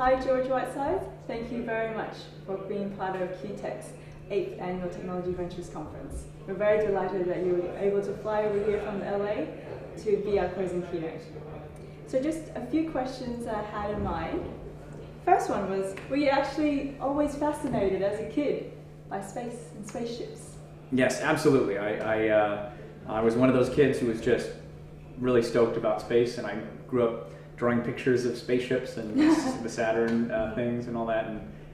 Hi George Whitesides, thank you very much for being part of CUTEC's 8th Annual Technology Ventures Conference. We're very delighted that you were able to fly over here from LA to be our closing keynote. So just a few questions I had in mind. First one was, were you actually always fascinated as a kid by space and spaceships? Yes, absolutely. I was one of those kids who was just really stoked about space, and I grew up drawing pictures of spaceships and the Saturn things and all that,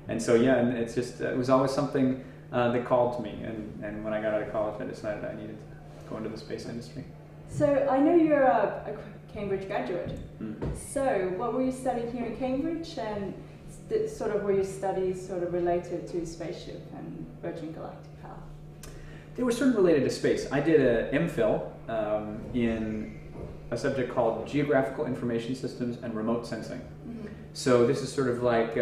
and so yeah, and it's just it was always something that called to me, and when I got out of college, I decided I needed to go into the space industry. So I know you're a Cambridge graduate. Mm-hmm. So what were you studying here in Cambridge, and sort of were your studies sort of related to spaceship and Virgin Galactic path? They were sort of related to space. I did an MPhil in a subject called Geographical Information Systems and Remote Sensing. Mm-hmm. So this is sort of like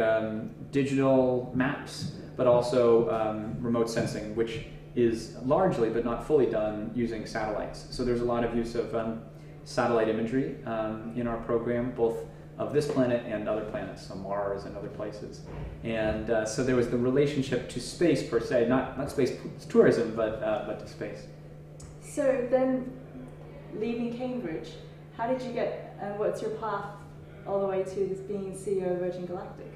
digital maps, but also remote sensing, which is largely, but not fully, done using satellites. So there's a lot of use of satellite imagery in our program, both of this planet and other planets, so Mars and other places. And so there was the relationship to space per se, not space tourism, but to space. So then, leaving Cambridge, how did you get, and what's your path all the way to this being CEO of Virgin Galactic?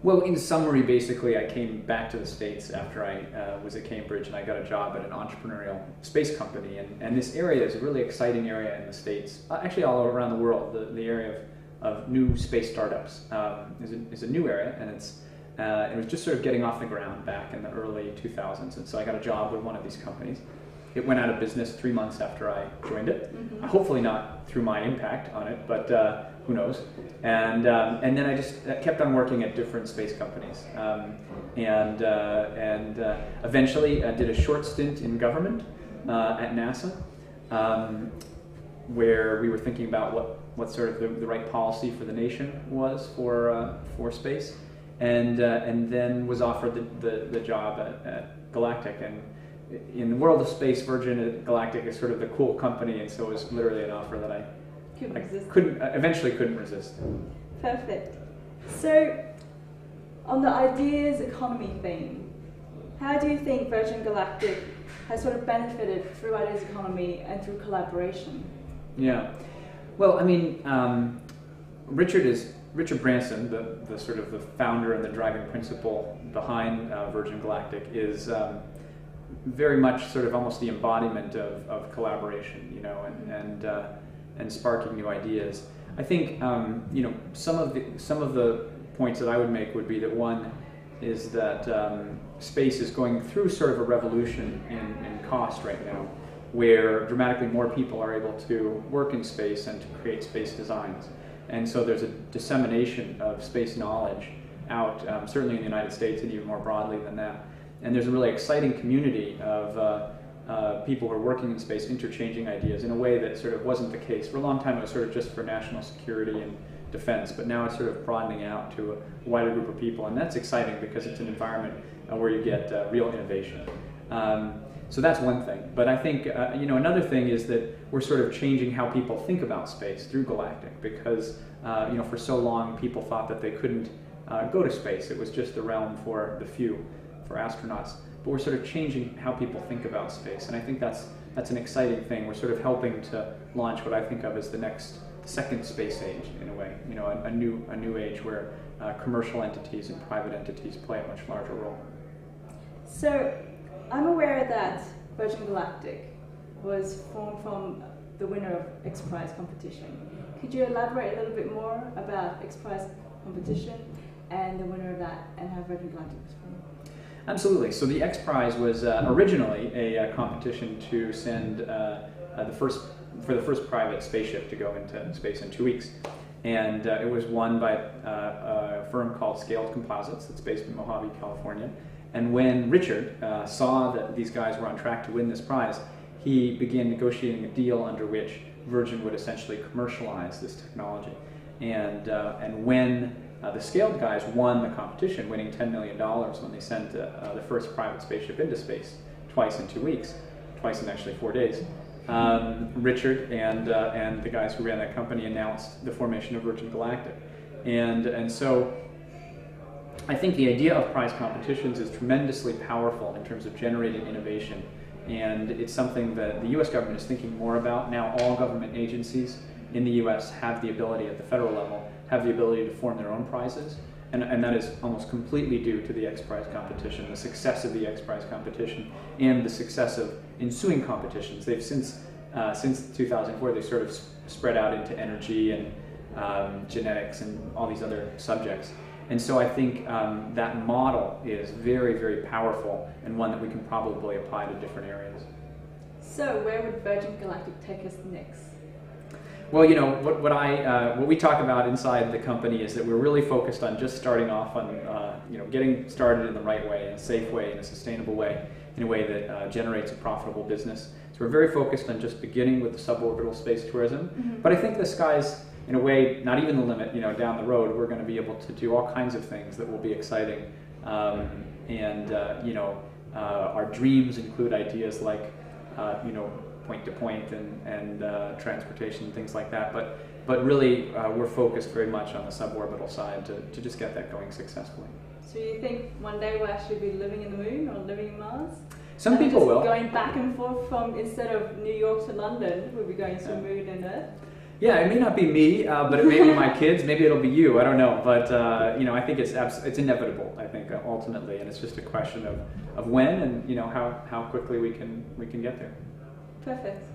Well, in summary, basically, I came back to the States after I was at Cambridge, and I got a job at an entrepreneurial space company. And this area is a really exciting area in the States, actually all around the world. The area of new space startups is a new area, and it was just sort of getting off the ground back in the early 2000s. And so I got a job with one of these companies. It went out of business 3 months after I joined it. Mm-hmm. Hopefully not through my impact on it, but who knows? And then I just kept on working at different space companies, and eventually I did a short stint in government at NASA, where we were thinking about what sort of the right policy for the nation was for space, and then was offered the job at Galactic. And in the world of space, Virgin Galactic is sort of the cool company, and so it was literally an offer that I eventually couldn't resist. Perfect. So, on the ideas economy theme, how do you think Virgin Galactic has sort of benefited through ideas economy and through collaboration? Yeah. Well, I mean, Richard Branson, the sort of the founder and the driving principle behind Virgin Galactic, is very much sort of almost the embodiment of collaboration, you know, and sparking new ideas. I think some of the points that I would make would be that one is that space is going through sort of a revolution in cost right now, where dramatically more people are able to work in space and to create space designs. And so there's a dissemination of space knowledge out, certainly in the United States and even more broadly than that. And there's a really exciting community of people who are working in space, interchanging ideas in a way that sort of wasn't the case. For a long time it was sort of just for national security and defense, but now it's sort of broadening out to a wider group of people, and that's exciting because it's an environment where you get real innovation. So that's one thing. But I think another thing is that we're sort of changing how people think about space through Galactic, because for so long people thought that they couldn't go to space. It was just the realm for the few, for astronauts. But we're sort of changing how people think about space, and I think that's an exciting thing. We're sort of helping to launch what I think of as the second space age, in a way. You know, a new age where commercial entities and private entities play a much larger role. So, I'm aware that Virgin Galactic was formed from the winner of X Prize competition. Could you elaborate a little bit more about X Prize competition and the winner of that, and how Virgin Galactic was formed? Absolutely. So the X Prize was originally a competition to send the first private spaceship to go into space in 2 weeks, and it was won by a firm called Scaled Composites that's based in Mojave, California. And when Richard saw that these guys were on track to win this prize, he began negotiating a deal under which Virgin would essentially commercialize this technology. And when the Scaled guys won the competition, winning $10 million when they sent the first private spaceship into space twice in 2 weeks, twice in actually 4 days. Richard and the guys who ran that company announced the formation of Virgin Galactic. And so I think the idea of prize competitions is tremendously powerful in terms of generating innovation. And it's something that the US government is thinking more about. Now all government agencies in the US have the ability at the federal level, have the ability to form their own prizes. And that is almost completely due to the X Prize competition, the success of the X Prize competition, and the success of ensuing competitions. They've since 2004, they sort of spread out into energy and genetics and all these other subjects. And so I think that model is very, very powerful and one that we can probably apply to different areas. So where would Virgin Galactic take us next? Well, you know, what we talk about inside the company is that we're really focused on just starting off on, getting started in the right way, in a safe way, in a sustainable way, in a way that generates a profitable business. So we're very focused on just beginning with the suborbital space tourism. Mm-hmm. But I think the sky's, in a way, not even the limit. You know, down the road, we're going to be able to do all kinds of things that will be exciting. Our dreams include ideas like, point to point and transportation and things like that. But really, we're focused very much on the suborbital side to just get that going successfully. So you think one day we'll actually be living in the moon or living in Mars? Some people will. Going back and forth from, instead of New York to London, we'll be going to the moon and Earth? Yeah, it may not be me, but it may be my kids. Maybe it'll be you. I don't know. But I think it's inevitable. I think ultimately, and it's just a question of when and how quickly we can get there. Perfect.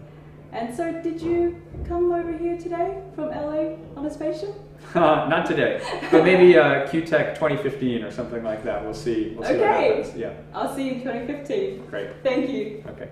And so, did you come over here today from LA on a spaceship? Not today, but maybe CUTEC 2015 or something like that. We'll see. We'll see what happens. Yeah. I'll see you in 2015. Great. Thank you. Okay.